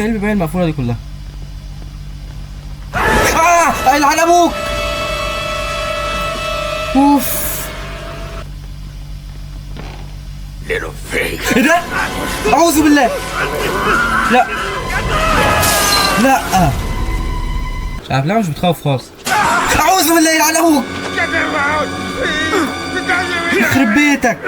ايه البيبان المقفولة دي كلها؟ العن ابوك. اوف. ايه ده؟ اعوذ بالله. لا لا مش عارف، لا مش بتخوف خالص. اعوذ بالله يلعن ابوك. يخرب بيتك.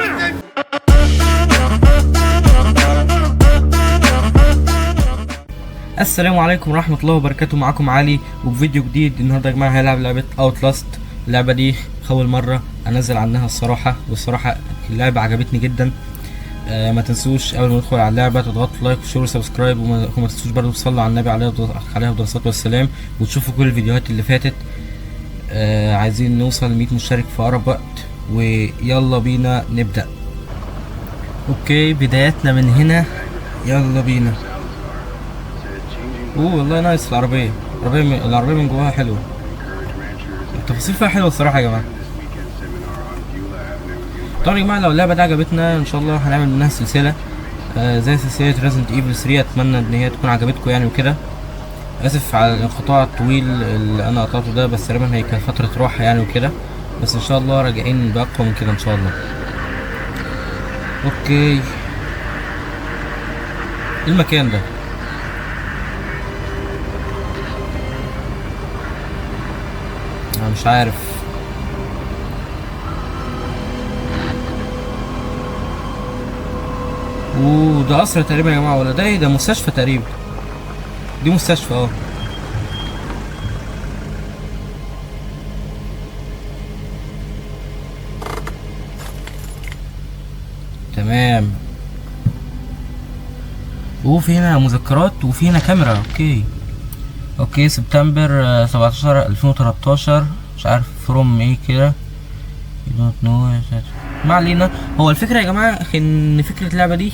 السلام عليكم ورحمة الله وبركاته، معاكم علي وفيديو جديد. النهارده يا جماعة هنلعب لعبة اوتلاست. اللعبة دي أول مرة أنزل عنها الصراحة، والصراحة اللعبة عجبتني جدا. ما تنسوش أول ما ندخل على اللعبة تضغطوا لايك وشير وسبسكرايب، وما تنسوش برضه تصلوا على النبي عليه أفضل الصلاة والسلام، وتشوفوا كل الفيديوهات اللي فاتت. عايزين نوصل 100 مشترك في أقرب وقت، ويلا بينا نبدأ. اوكي بدايتنا من هنا، يلا بينا. والله نايس. العربية من جواها حلوة، التفاصيل فيها حلوة الصراحة يا جماعة. طبعا يا جماعة لو اللعبة دي عجبتنا ان شاء الله هنعمل منها سلسلة زي سلسلة ريزنت ايفل 3. اتمنى ان هي تكون عجبتكم يعني وكده. اسف على الانقطاع الطويل اللي انا قطعته ده، بس تقريبا هي كانت فترة راحة يعني وكده، بس ان شاء الله راجعين باقوى من كده ان شاء الله. اوكي ايه المكان ده؟ انا مش عارف. ده قصر تقريبا يا جماعه، ولا ده ايه؟ ده مستشفى تقريبا. دي مستشفى تمام. في هنا مذكرات وفي هنا كاميرا. اوكي سبتمبر 17 2013. مش عارف فروم ايه كده، ما علينا. هو الفكره يا جماعه ان فكره اللعبه دي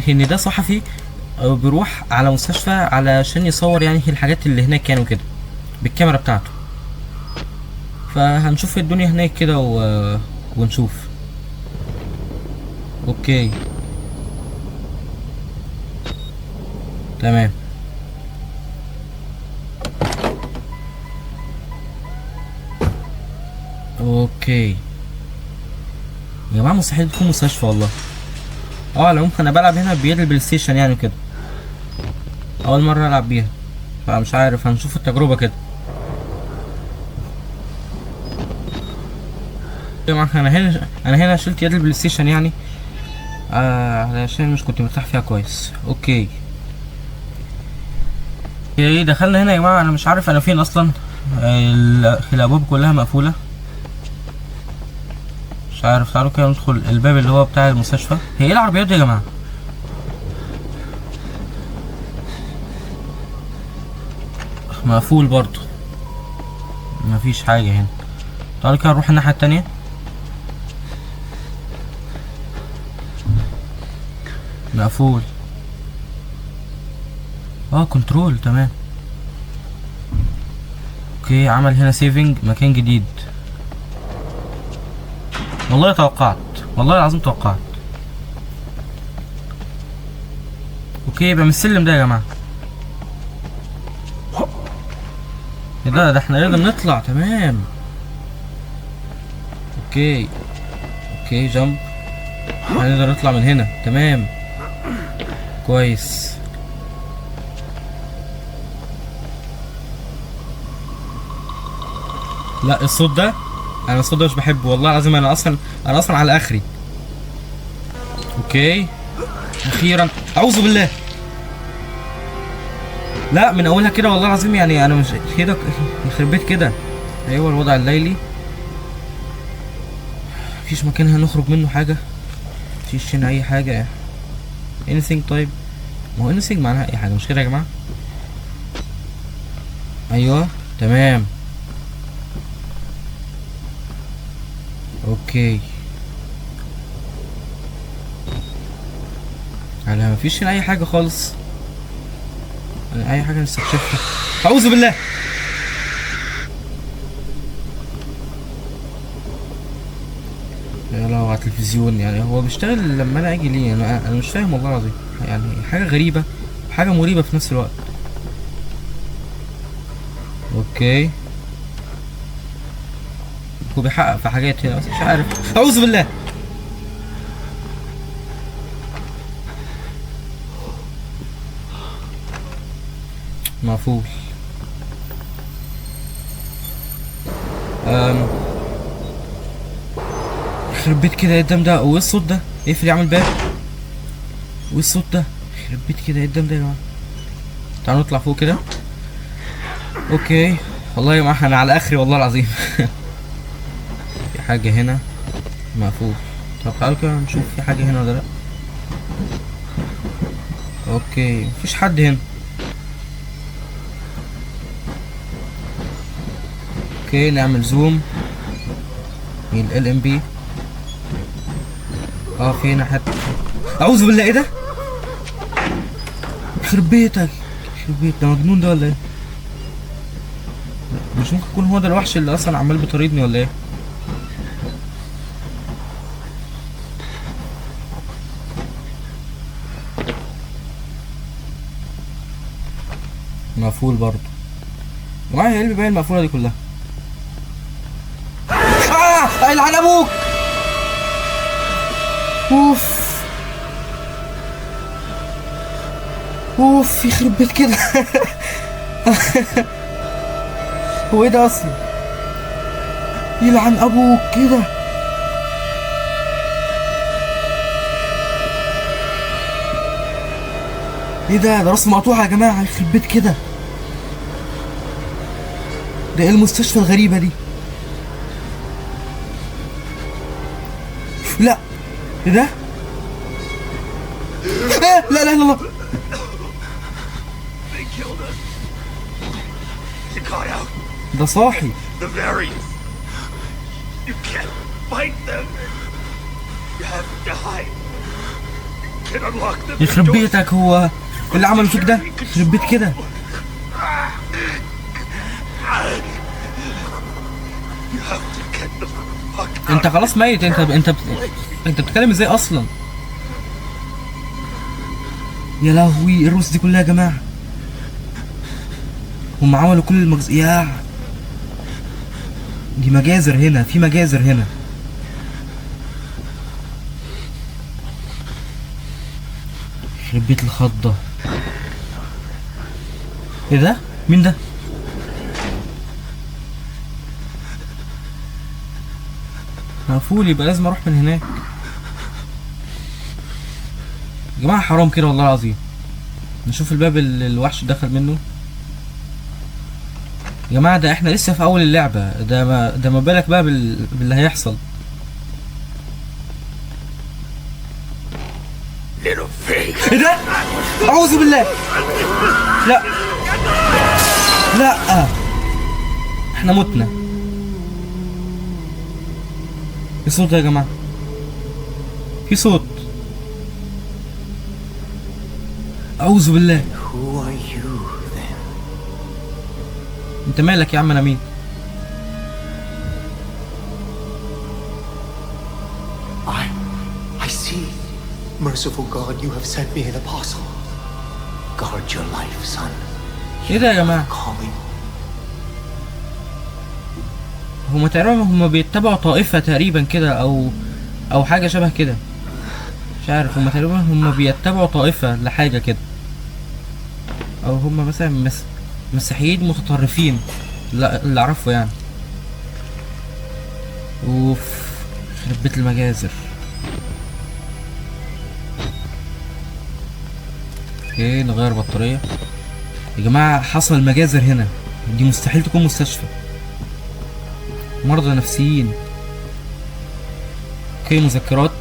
ان ده صحفي بيروح على مستشفى علشان يصور يعني الحاجات اللي هناك يعني وكده بالكاميرا بتاعته. فهنشوف الدنيا هناك كده ونشوف. اوكي تمام. اوكي يا جماعه مستحيل تكون مستشفى والله. على العموم انا بلعب هنا بيد البلاي ستيشن يعني وكده، اول مره العب بيها، فمش عارف، هنشوف التجربه كده. يا جماعه انا هنا شلت يد البلاي ستيشن يعني علشان مش كنت مرتاح فيها كويس. اوكي دخلنا هنا يا جماعه، انا مش عارف انا فين اصلا. الابواب كلها مقفوله، مش عارف. تعالوا كده ندخل الباب اللي هو بتاع المستشفى. هي ايه العربيات دي يا جماعه؟ مقفول برضو، مفيش حاجه هنا. تعالوا كده نروح الناحيه التانية. مقفول. كنترول تمام. اوكي عمل هنا سيفنج مكان جديد. والله توقعت، والله العظيم توقعت. اوكي يبقى من السلم ده يا جماعه. ايه ده احنا نقدر نطلع. تمام. اوكي جامب. هنقدر نطلع من هنا. تمام كويس. لا الصوت ده، انا الصوت ده مش بحبه والله العظيم. انا اصلا على اخري. اوكي اخيرا. اعوذ بالله. لا من اولها كده والله العظيم، يعني انا مش كده يخرب بيت كده. ايوه الوضع الليلي، مفيش مكان هنخرج منه حاجه، مفيش هنا اي حاجه. anything. طيب ما هو anything معناها اي حاجه، مش كده يا جماعه؟ ايوه تمام. اوكي انا مفيش هنا اي حاجه خالص، يعني اي حاجه نستكشفها. اعوذ بالله. يا لو على التلفزيون، يعني هو بيشتغل لما انا اجي ليه؟ انا مش فاهم والله العظيم، يعني حاجه غريبه. حاجة مريبة في نفس الوقت. اوكي هو بيحقق في حاجات هنا بس مش عارف. اعوذ بالله. مقفول. يخرب بيت كده ايه الدم ده وايه الصوت ده؟ اقفل يعمل باب. وايه الصوت ده؟ يخرب بيت كده ايه الدم ده يا جماعه؟ تعالوا نطلع فوق كده. اوكي والله يا جماعه انا على اخري والله العظيم. في حاجه هنا مقفول. طب تعالوا كده نشوف في حاجه هنا ولا لا. اوكي مفيش حد هنا. اوكي نعمل زوم من LMB. في هنا حد. اعوذ بالله ايه ده؟ يخرب بيتك. يخرب بيت ده مجنون ده ولا ايه؟ مش ممكن يكون هو ده الوحش اللي اصلا عمال بيطاردني ولا ايه؟ مقفول برضه. معايا قلبي باين المقفولة دي كلها. العن ابوك. اوف اوف يخرب بيت كده. هو ايه ده اصلا؟ يلعن ابوك كده. ايه ده راسه مقطوعه يا جماعه. يخرب بيت كده. ده ايه المستشفى الغريبه دي؟ لا ايه ده؟ لا لا لا الله. ده صاحي. يخرب بيتك هو اللي عمله فيك ده. يخرب بيت كده. انت خلاص ميت. انت بتتكلم ازاي اصلا؟ يا لهوي الروس دي كلها يا جماعه. هم عملوا كل دي مجازر هنا. في مجازر هنا. يخرب بيت الخضه. ايه ده؟ مين ده؟ مقفول يبقى لازم اروح من هناك. يا جماعه حرام كده والله العظيم. نشوف الباب اللي الوحش دخل منه. يا جماعه ده احنا لسه في اول اللعبه. ده ما بالك بقى باللي هيحصل. ايه ده؟ اعوذ بالله. لا لا احنا متنا. في صوت يا جماعه. في صوت. اعوذ بالله. انت مالك يا عم؟ انا مين؟ I see. Merciful God, you have sent me an apostle. Guard your life, son. ايه ده يا جماعه؟ هما تقريبا بيتبعوا طائفة تقريبا كده او حاجة شبه كده. مش عارف. هما تقريبا بيتبعوا طائفة لحاجة كده. او هما مثلا مسيحيين متطرفين. لا اللي اعرفه يعني. اوف يخرب بيت المجازر. اوكي نغير بطارية. يا جماعة حصل مجازر هنا. دي مستحيل تكون مستشفى. مرضى نفسيين. اوكي مذكرات.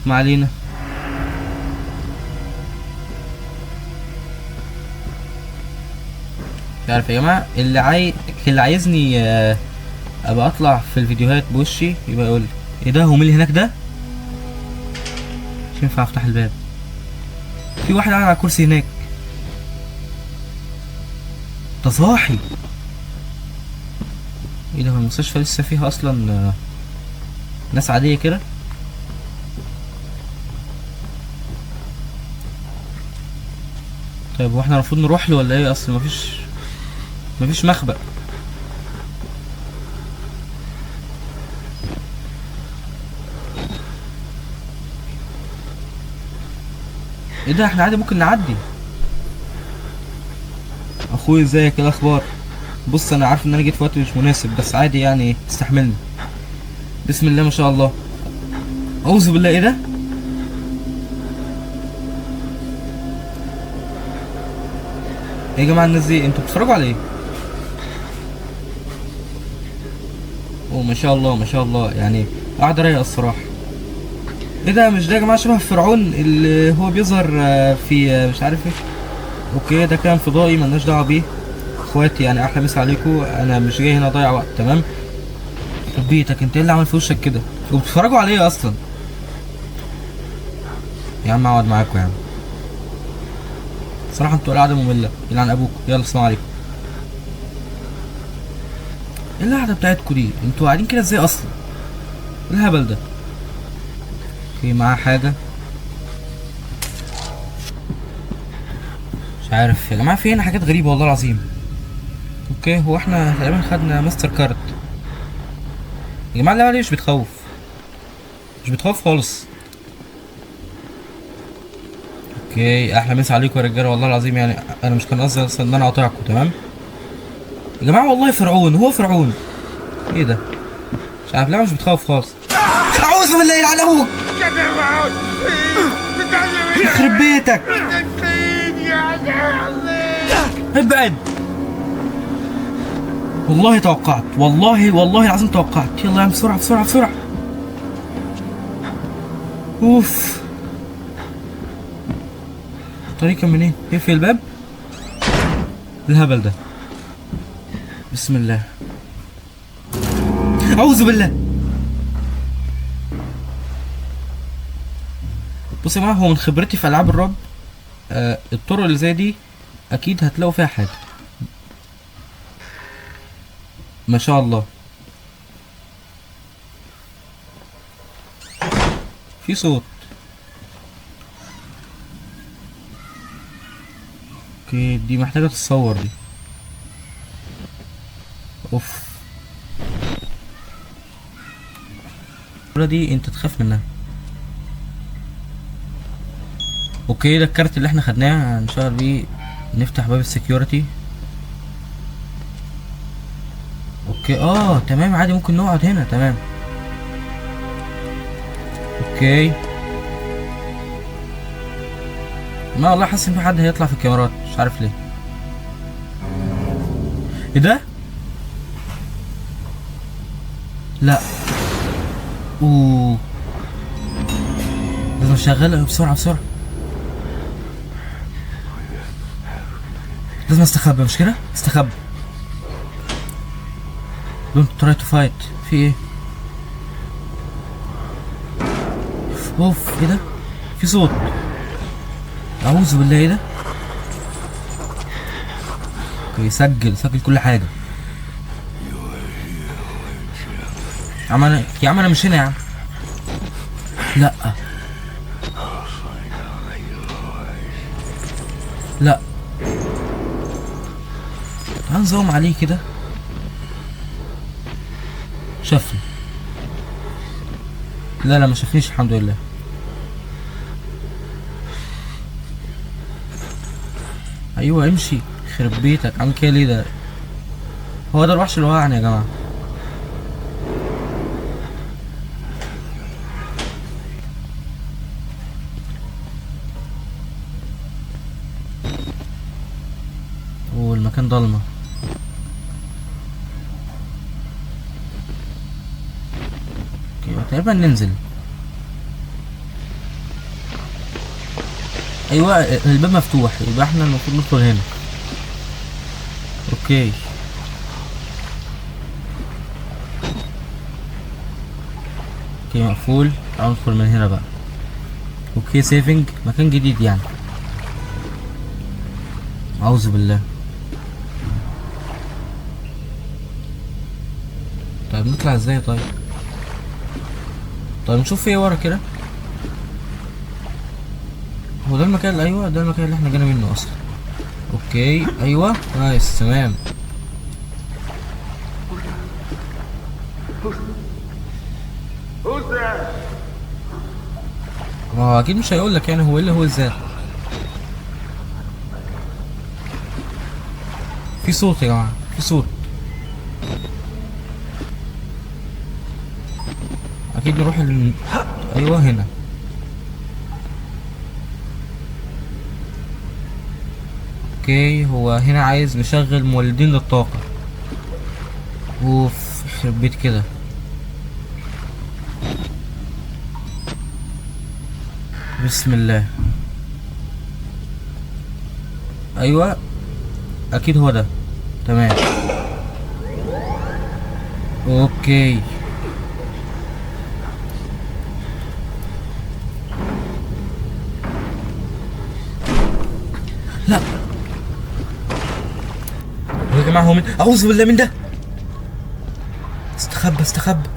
ما علينا. مش عارف يا جماعه. اللي عايزني ابقى اطلع في الفيديوهات بوشي يبقى يقول لي ايه ده. هو مين اللي هناك ده؟ مش ينفع افتح الباب. في واحد قاعد على الكرسي هناك. ده صاحي. ايه ده؟ هو المستشفى لسه فيها اصلا ناس عاديه كده؟ طيب هو احنا المفروض نروح له ولا ايه؟ اصل مفيش مخبأ. ايه ده؟ احنا عادي ممكن نعدي. اخوي ازيك؟ ايه الاخبار؟ بص انا عارف ان انا جيت في وقت مش مناسب، بس عادي يعني استحملني. بسم الله ما شاء الله. اعوذ بالله. ايه ده؟ ايه يا جماعه الناس دي؟ انتوا بتتفرجوا على ايه؟ اوه ما شاء الله ما شاء الله، يعني قاعده رايقه الصراحه. ايه ده؟ مش ده يا جماعه شبه فرعون اللي هو بيظهر في مش عارف ايه؟ اوكي ده كان فضائي ملناش دعوه بيه. اخواتي يعني احلى مسا عليكم، انا مش جاي هنا اضيع وقت. تمام؟ بيتك انت ايه اللي عمل في وشك كده؟ وبتتفرجوا على ايه اصلا؟ يا عم اقعد معاكم يا عم. صراحه انتوا قاعده ممله، يلعن ابوكم. يلا السلام عليكم. ايه القعده بتاعتكم دي؟ انتوا قاعدين كده ازاي اصلا؟ ايه الهبل ده؟ في معاه حاجه مش عارف يا جماعه، في هنا حاجات غريبه والله العظيم. اوكي هو احنا تقريبا خدنا ماستر كارد. يا جماعه اللعبه دي مش بتخوف، مش بتخوف خالص. اوكي احلى مسا عليكم يا رجاله والله العظيم، يعني انا مش كان قصدي اصلا ان انا اقاطعكم. تمام يا جماعه والله فرعون، هو فرعون. ايه ده؟ مش عارف، لا مش بتخوف خالص. اعوذ بالله يلعن ابوك. يخرب بيتك. ابعد. والله توقعت، والله العظيم توقعت. يلا يا عم بسرعه بسرعه بسرعه. اوف. الطريق كان منين؟ اقفل الباب. الهبل ده. بسم الله. اعوذ بالله. بص يا جماعه، هو من خبرتي في العاب الرعب الطرق اللي زي دي اكيد هتلاقوا فيها حاجه. ما شاء الله. في صوت. اوكي دي محتاجه تتصور دي. اوف. دي انت تخاف منها. اوكي ده الكارت اللي احنا خدناه، هنشغل بيه نفتح باب السكيورتي. اوكي تمام عادي ممكن نقعد هنا. تمام اوكي. ما والله حاسس ان في حد هيطلع في الكاميرات، مش عارف ليه. ايه ده؟ لا. اوه لازم اشغلها بسرعه بسرعه. لازم استخبى، مش كده؟ استخبى. Don't try to fight. في ايه؟ اوف. ايه ده؟ في صوت. اعوذ بالله. ايه ده؟ اوكي سجل كل حاجة. يا عم انا مش هنا يا عم. لا لا. تعال نزوم عليه كده. شافني. لا ما شافنيش الحمد لله. ايوه امشي. يخرب بيتك عامل كده ليه ده؟ هو ده الوحش اللي وقعني يا جماعه. والمكان ضلمه. اوكي تقريبا ننزل. ايوه الباب مفتوح، يبقى احنا المفروض ندخل هنا. اوكي مقفول. تعالوا ندخل من هنا بقى. اوكي سيفنج، مكان جديد يعني. اعوذ بالله. طيب نطلع ازاي؟ طيب نشوف في ايه ورا كده. هو ده المكان ايوه ده المكان اللي احنا جينا منه اصلا. اوكي ايوه نايس تمام. ما هو اكيد مش هيقول لك يعني هو ايه اللي هو ازاي. في صوت يا جماعه، في صوت. اكيد نروح ايوه هنا. اوكي هو هنا عايز نشغل مولدين للطاقة. اوف يخرب بيت كده. بسم الله. ايوه اكيد هو ده تمام. اوكي لا يا جماعة هو من اعوذ بالله من ده. استخبى استخبى.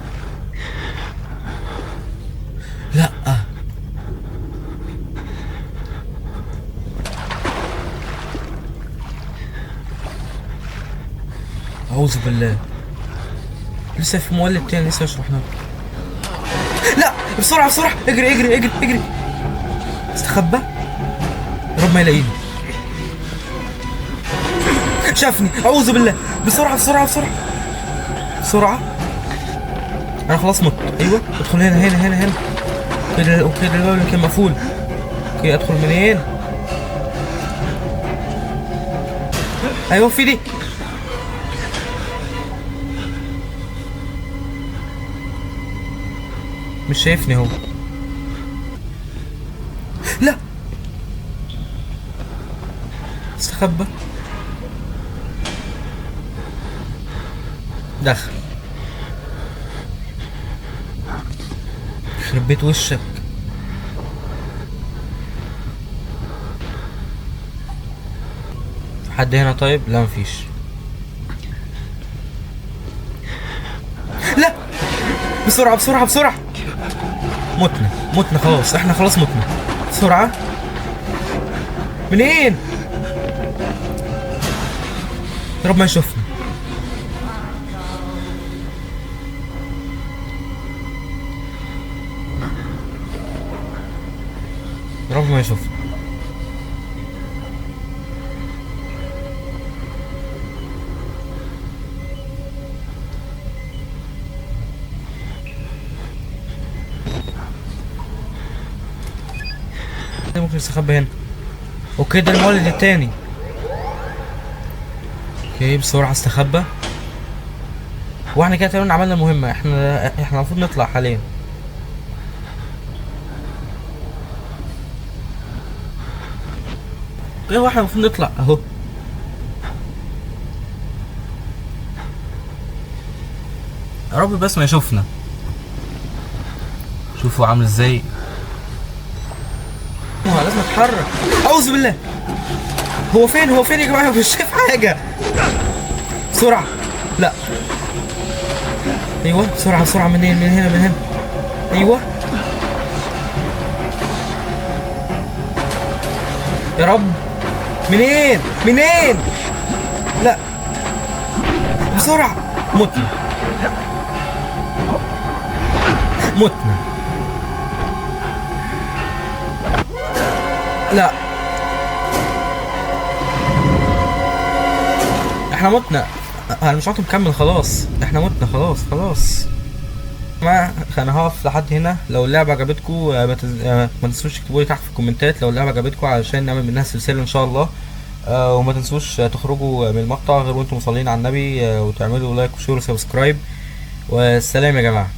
لا اعوذ بالله. لسه في مولد تاني لسه شرحناه. لا بسرعة بسرعة اجري اجري اجري اجري. استخبى يا رب ما يلاقيني. شافني اعوذ بالله. بسرعة بسرعة بسرعة بسرعة. انا خلاص مت. ايوه ادخل هنا هنا هنا هنا كده. اوكي الباب اللي كان مقفول. اوكي ادخل منين؟ ايوه في دي. مش شايفني هو. لا استخبى. دخل. يخرب بيت وشك. في حد هنا طيب؟ لا مفيش. لا بسرعة بسرعة بسرعة. متنا متنا خلاص، احنا خلاص متنا. بسرعة. منين؟ يا رب ما يشوفنا. يا رب ما يشوفنا. ممكن يستخبى هنا. اوكي ده المولد التاني. اوكي بسرعة استخبى. واحنا كده تقريبا عملنا المهمة. احنا المفروض نطلع حاليا. ايوه احنا المفروض نطلع اهو. يا رب بس ما يشوفنا. شوفوا عامل ازاي. لازم اتحرك. اعوذ بالله. هو فين هو فين يا جماعه؟ مش شايف حاجه. بسرعه. لا ايوه بسرعه بسرعه. منين؟ من هنا من هنا. ايوه يا رب. منين منين؟ لا بسرعه. متنا متنا. لا احنا متنا. انا مش عارف نكمل خلاص. احنا متنا خلاص خلاص. ما انا هقف لحد هنا. لو اللعبه عجبتكم ما تنسوش تكتبوا لي تحت في الكومنتات لو اللعبه عجبتكم علشان نعمل منها سلسله ان شاء الله. وما تنسوش تخرجوا من المقطع غير وانتم مصلين على النبي، وتعملوا لايك وشير وسبسكرايب. والسلام يا جماعه.